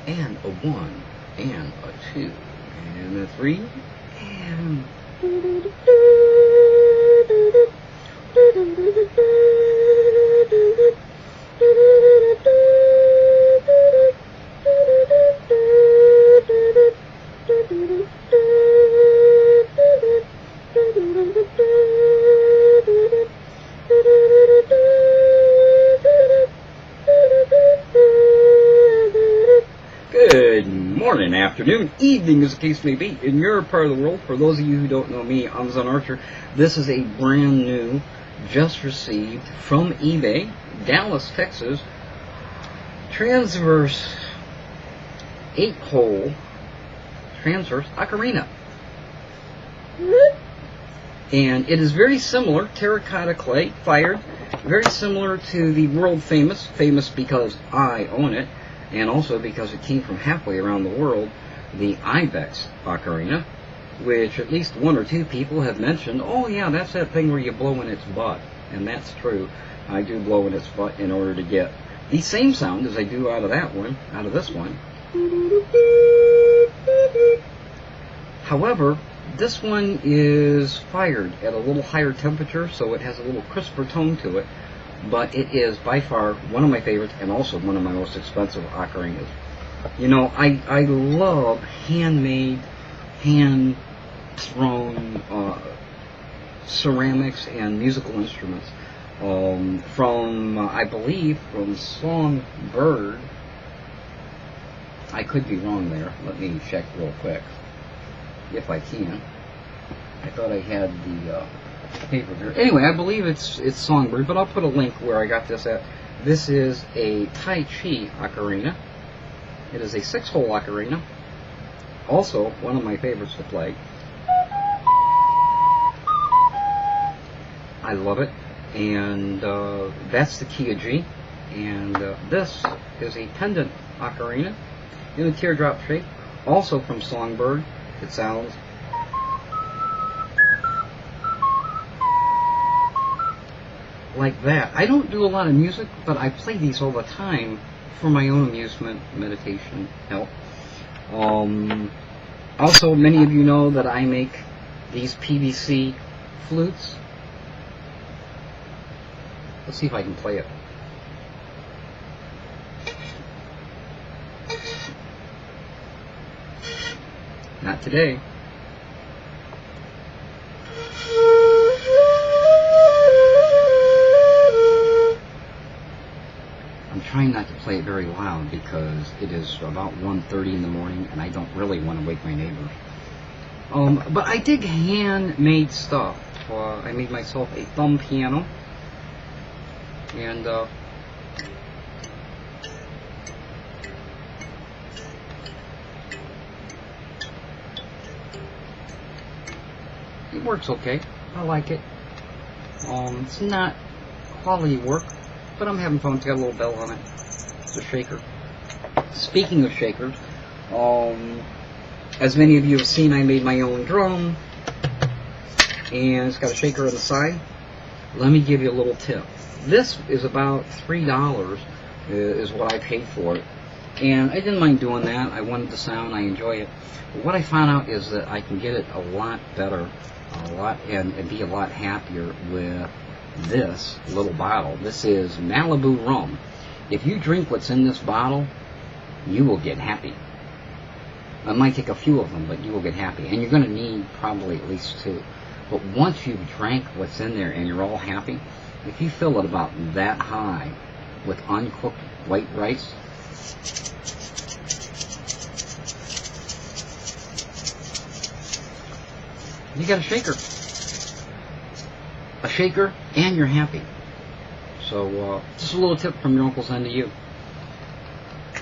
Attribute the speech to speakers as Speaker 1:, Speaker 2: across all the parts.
Speaker 1: and a 1, and a 2, and a 3, and... Good morning, afternoon, evening, as the case may be, in your part of the world. For those of you who don't know me, I'm Zen Archer. This is a brand new, just received from eBay, Dallas, Texas, Transverse 8-hole Transverse Ocarina. And it is very similar, terracotta clay, fired, very similar to the world famous because I own it, and also because it came from halfway around the world, the Ibex Ocarina, which at least one or two people have mentioned, oh yeah, that's that thing where you blow in its butt. And that's true. I do blow in its butt in order to get the same sound as I do out of that one, out of this one. However, this one is fired at a little higher temperature, so it has a little crisper tone to it. But it is by far one of my favorites, and also one of my most expensive ocarinas. You know, I love handmade, hand-thrown ceramics and musical instruments. From, I believe, from Songbird. I could be wrong there. Let me check real quick, if I can. I thought I had the paper here. Anyway, I believe it's Songbird, but I'll put a link where I got this at. This is a Tai Chi ocarina. It is a 6-hole ocarina. Also, one of my favorites to play. I love it. And that's the key of G. And this is a pendant ocarina in a teardrop shape. Also from Songbird. It sounds like that. I don't do a lot of music, but I play these all the time for my own amusement, meditation, help. Also, many of you know that I make these PVC flutes. Let's see if I can play it. Not today. I'm trying not to play it very loud because it is about 1:30 in the morning and I don't really want to wake my neighbors. But I dig handmade stuff. I made myself a thumb piano, and it works okay. I like it. It's not quality work, but I'm having fun. It's got a little bell on it. It's a shaker. Speaking of shakers, as many of you have seen, I made my own drum, and it's got a shaker on the side. Let me give you a little tip. This is about $3 is what I paid for it, and I didn't mind doing that. I wanted the sound. I enjoy it. But what I found out is that I can get it a lot better, and be a lot happier with this little bottle. This is Malibu rum. If you drink what's in this bottle, you will get happy. It might take a few of them, but you will get happy. And you're going to need probably at least 2. But once you've drank what's in there and you're all happy, if you fill it about that high with uncooked white rice, you got a shaker. A shaker, and you're happy. So, just a little tip from your Uncle Zen to you.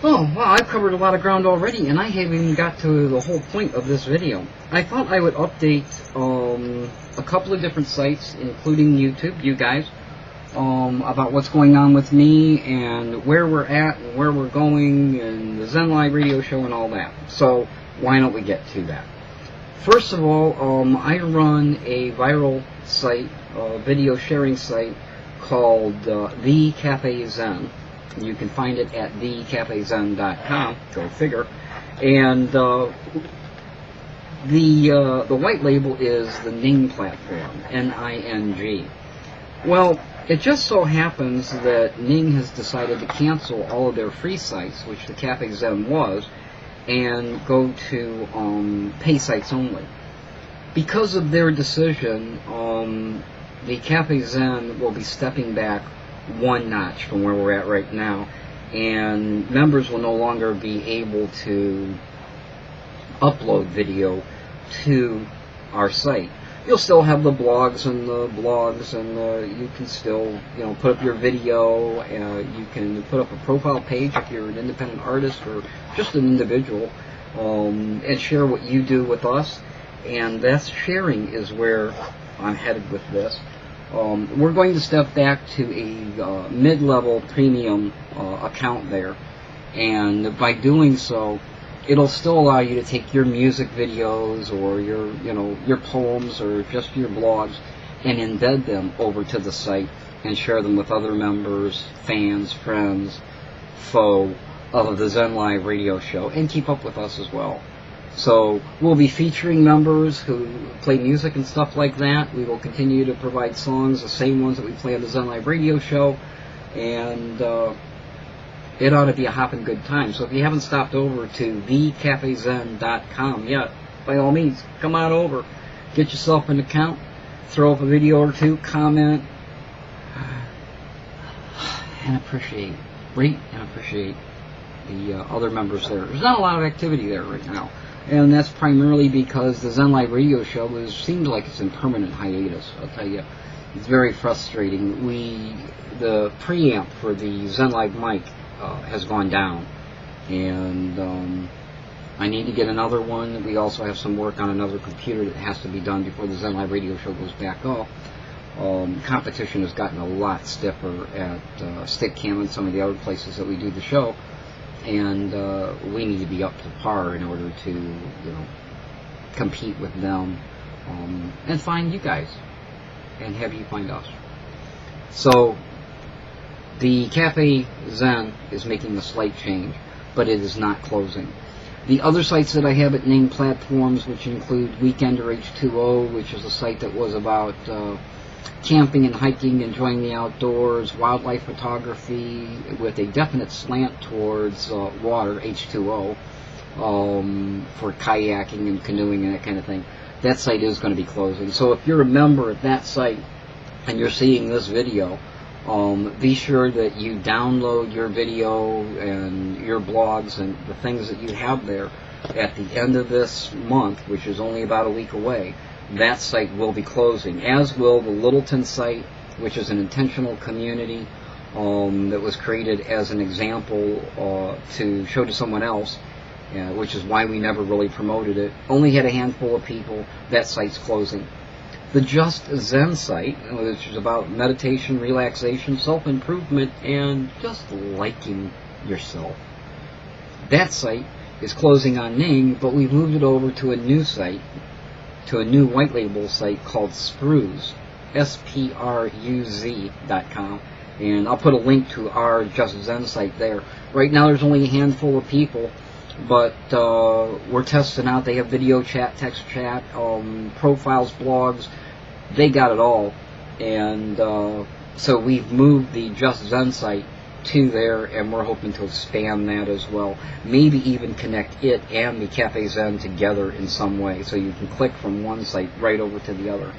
Speaker 1: Oh, wow, I've covered a lot of ground already, and I haven't even got to the whole point of this video. I thought I would update a couple of different sites, including YouTube, you guys, about what's going on with me, and where we're at, and where we're going, and the Zen Live radio show, and all that. So, why don't we get to that? First of all, I run a viral site, video sharing site, called The Cafe Zen. You can find it at thecafezen.com. Go figure. And the white label is the Ning platform, N-I-N-G. Well, it just so happens that Ning has decided to cancel all of their free sites, which the Cafe Zen was, and go to pay sites only. Because of their decision, the Cafe Zen will be stepping back one notch from where we're at right now, and members will no longer be able to upload video to our site. You'll still have the blogs, and you can still, put up your video. You can put up a profile page if you're an independent artist or just an individual, and share what you do with us. And that sharing is where I'm headed with this. We're going to step back to a mid-level premium account there, and by doing so, it'll still allow you to take your music videos or your poems or just your blogs and embed them over to the site and share them with other members, fans, friends, foe of the Zen Live radio show, and keep up with us as well. So we'll be featuring members who play music and stuff like that. We will continue to provide songs, the same ones that we play on the Zen Live radio show, and it ought to be a hopping good time. So if you haven't stopped over to thecafezen.com yet, by all means, come on over, get yourself an account, throw up a video or two, comment, and rate and appreciate the other members there. There's not a lot of activity there right now, and that's primarily because the Zen Live radio show seems like it's in permanent hiatus. I'll tell you, it's very frustrating. The preamp for the Zen Live mic has gone down, and I need to get another one. We also have some work on another computer that has to be done before the Zen Live radio show goes back up. Competition has gotten a lot stiffer at Stickcam and some of the other places that we do the show, and we need to be up to par in order to compete with them, and find you guys and have you find us. So the Cafe Zen is making a slight change, but it is not closing. The other sites that I have at Ning platforms, which include Weekender H2O, which is a site that was about camping and hiking, enjoying the outdoors, wildlife photography with a definite slant towards water, H2O, for kayaking and canoeing and that kind of thing. That site is going to be closing. So if you're a member of that site and you're seeing this video, be sure that you download your video and your blogs and the things that you have there at the end of this month, which is only about a week away. That site will be closing, as will the Littleton site, which is an intentional community that was created as an example to show to someone else, which is why we never really promoted it. Only had a handful of people. That site's closing. The Just Zen site, which is about meditation, relaxation, self-improvement, and just liking yourself. That site is closing on Ning, but we've moved it over to a new site, to a new white label site called Spruz, SPRUZ.com, and I'll put a link to our Just Zen site there. Right now there's only a handful of people, but we're testing out. They have video chat, text chat, profiles, blogs. They got it all, and so we've moved the Just Zen site to there, and we're hoping to expand that as well. Maybe even connect it and the Cafe Zen together in some way, so you can click from one site right over to the other.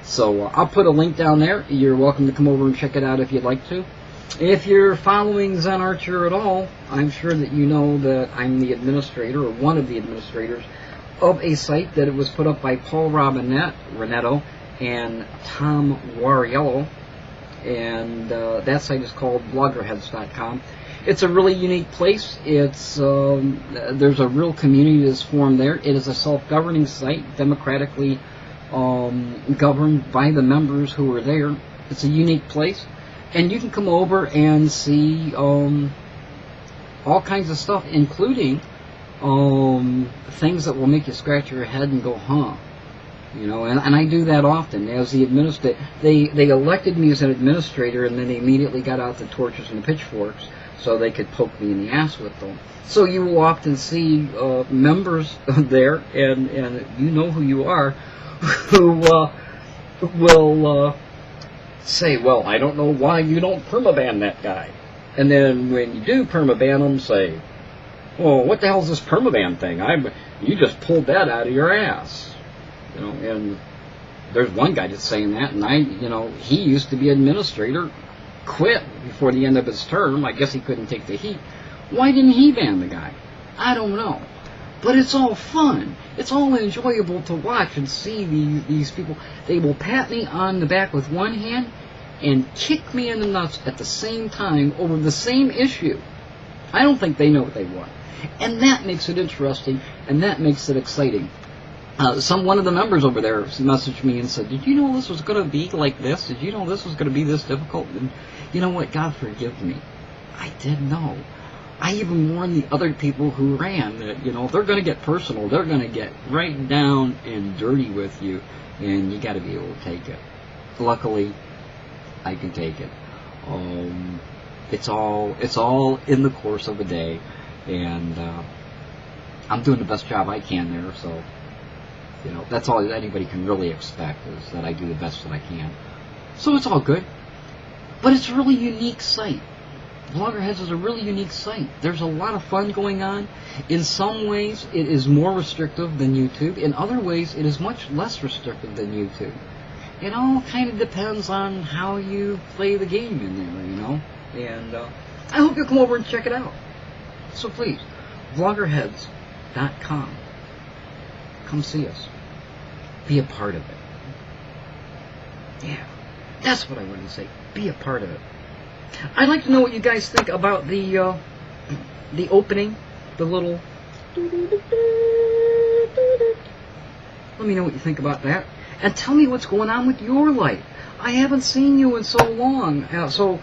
Speaker 1: So I'll put a link down there. You're welcome to come over and check it out if you'd like to. If you're following Zen Archer at all, I'm sure that you know that I'm the administrator, or one of the administrators, of a site that it was put up by Paul Renetto and Tom Wariello, and that site is called bloggerheads.com. It's a really unique place. It's there's a real community that's formed there. It is a self-governing site, democratically governed by the members who are there. It's a unique place, and you can come over and see all kinds of stuff, including things that will make you scratch your head and go, huh? And I do that often. As the administrator, they elected me as an administrator, and then they immediately got out the torches and the pitchforks so they could poke me in the ass with them. So you will often see members there, and you know who you are, who will say, well, I don't know why you don't permaban that guy. And then when you do permaban them, say, well, what the hell's this permaban thing? You just pulled that out of your ass. You know, and there's one guy that's saying that, and he used to be administrator, quit before the end of his term. I guess he couldn't take the heat. Why didn't he ban the guy? I don't know. But it's all fun. It's all enjoyable to watch and see these people. They will pat me on the back with one hand and kick me in the nuts at the same time over the same issue. I don't think they know what they want. And that makes it interesting, and that makes it exciting. One of the members over there messaged me and said, did you know this was going to be like this? Did you know this was going to be this difficult? And you know what? God forgive me. I did know. I even warned the other people who ran that, they're going to get personal. They're going to get right down and dirty with you, and you got to be able to take it. Luckily, I can take it. It's all in the course of a day, and I'm doing the best job I can there, so that's all anybody can really expect, is that I do the best that I can. So it's all good. But it's a really unique site. Bloggerheads is a really unique site. There's a lot of fun going on. In some ways, it is more restrictive than YouTube. In other ways, it is much less restrictive than YouTube. It all kind of depends on how you play the game in there, And I hope you'll come over and check it out. So please, bloggerheads.com. Come see us. Be a part of it. Yeah, that's what I wanted to say. Be a part of it. I'd like to know what you guys think about the opening, the little. Let me know what you think about that, and tell me what's going on with your life. I haven't seen you in so long, so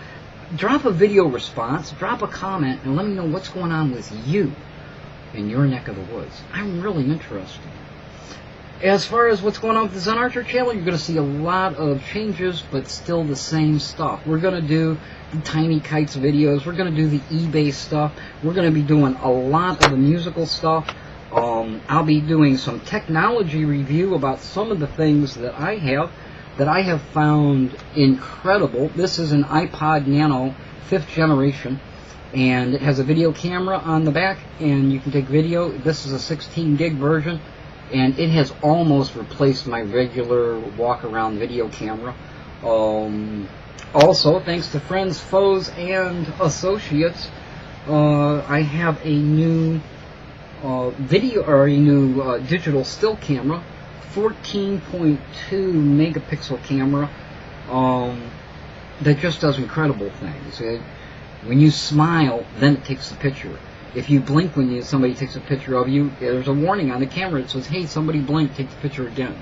Speaker 1: drop a video response, drop a comment, and let me know what's going on with you in your neck of the woods. I'm really interested. As far as what's going on with the Zen Archer channel, you're going to see a lot of changes, but still the same stuff. We're going to do the Tiny Kites videos. We're going to do the eBay stuff. We're going to be doing a lot of the musical stuff. I'll be doing some technology review about some of the things that I have found incredible. This is an iPod Nano 5th generation, and it has a video camera on the back, and you can take video. This is a 16 gig version. And it has almost replaced my regular walk-around video camera. Also, thanks to friends, foes, and associates, I have a new digital still camera, 14.2 megapixel camera, that just does incredible things. When you smile, then it takes the picture. If you blink when somebody takes a picture of you, there's a warning on the camera that says, hey, somebody blinked, take the picture again.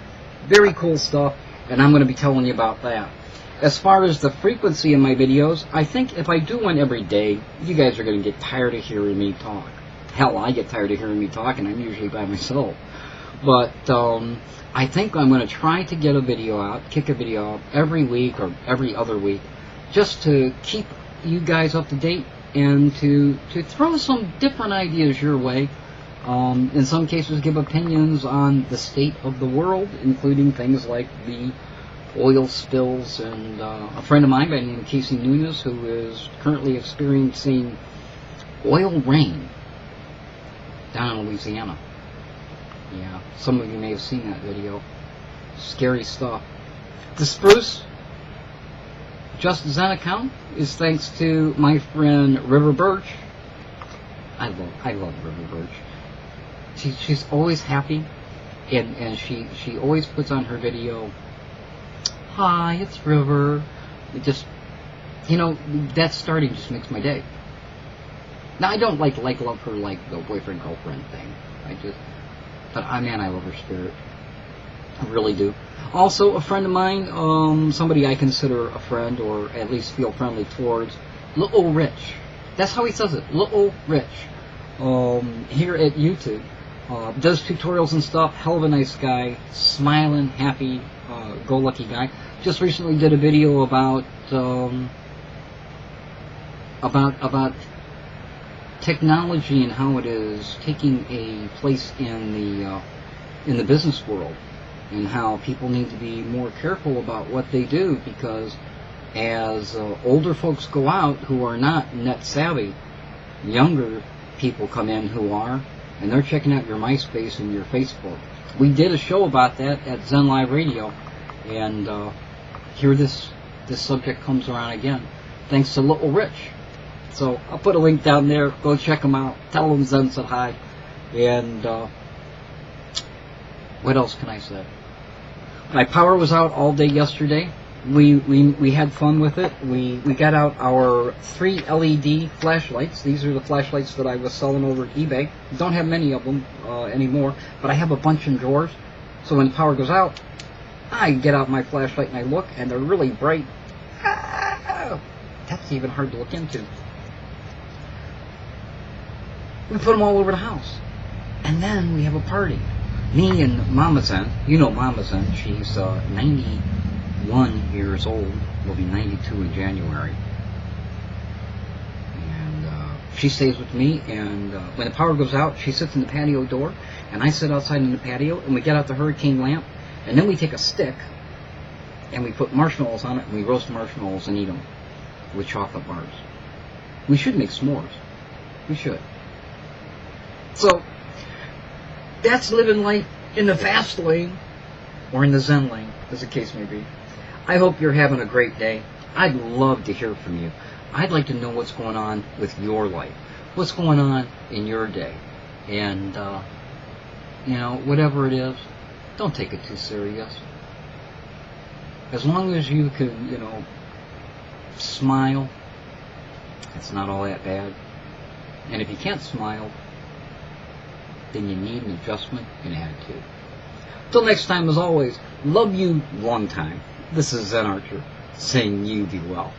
Speaker 1: Very cool stuff, and I'm going to be telling you about that. As far as the frequency in my videos, I think if I do one every day, you guys are going to get tired of hearing me talk. Hell, I get tired of hearing me talk, and I'm usually by myself. But I think I'm going to try to get a video out, kick a video out every week or every other week, just to keep you guys up to date, and to throw some different ideas your way. In some cases, give opinions on the state of the world, including things like the oil spills. And a friend of mine by the name of Casey Nunez, who is currently experiencing oil rain down in Louisiana. Yeah, some of you may have seen that video. Scary stuff. The Spruce Just Zen account is thanks to my friend River Birch. I love River Birch. She's always happy, and she always puts on her video, hi, it's River. It just, that starting just makes my day. Now, I don't love her like the boyfriend-girlfriend thing. But I love her spirit. I really do. Also, a friend of mine, somebody I consider a friend, or at least feel friendly towards, Little Rich. That's how he says it, Little Rich. Here at YouTube. Does tutorials and stuff, hell of a nice guy, smiling, happy, go-lucky guy. Just recently did a video about technology and how it is taking a place in the business world, and how people need to be more careful about what they do, because as older folks go out who are not net savvy, younger people come in who are, and they're checking out your MySpace and your Facebook. We did a show about that at Zen Live Radio, and here this subject comes around again, thanks to Little Rich. So I'll put a link down there. Go check them out. Tell them Zen said hi. And what else can I say? My power was out all day yesterday. We had fun with it. We got out our 3 LED flashlights. These are the flashlights that I was selling over at eBay. Don't have many of them anymore, but I have a bunch in drawers. So when the power goes out, I get out my flashlight and I look, and they're really bright. Ah, that's even hard to look into. We put them all over the house. And then we have a party. Me and Mama Zen. You know Mama Zen. She's 91 years old. Will be 92 in January. And she stays with me. And when the power goes out, she sits in the patio door. And I sit outside in the patio. And we get out the hurricane lamp. And then we take a stick. And we put marshmallows on it. And we roast marshmallows and eat them with chocolate bars. We should make s'mores. We should. So, that's living life in the fast lane, or in the Zen lane, as the case may be. I hope you're having a great day. I'd love to hear from you. I'd like to know what's going on with your life. What's going on in your day. And, whatever it is, don't take it too serious. As long as you can, smile, it's not all that bad. And if you can't smile, then you need an adjustment in attitude. Till next time, as always, love you long time. This is Zen Archer, saying you be well.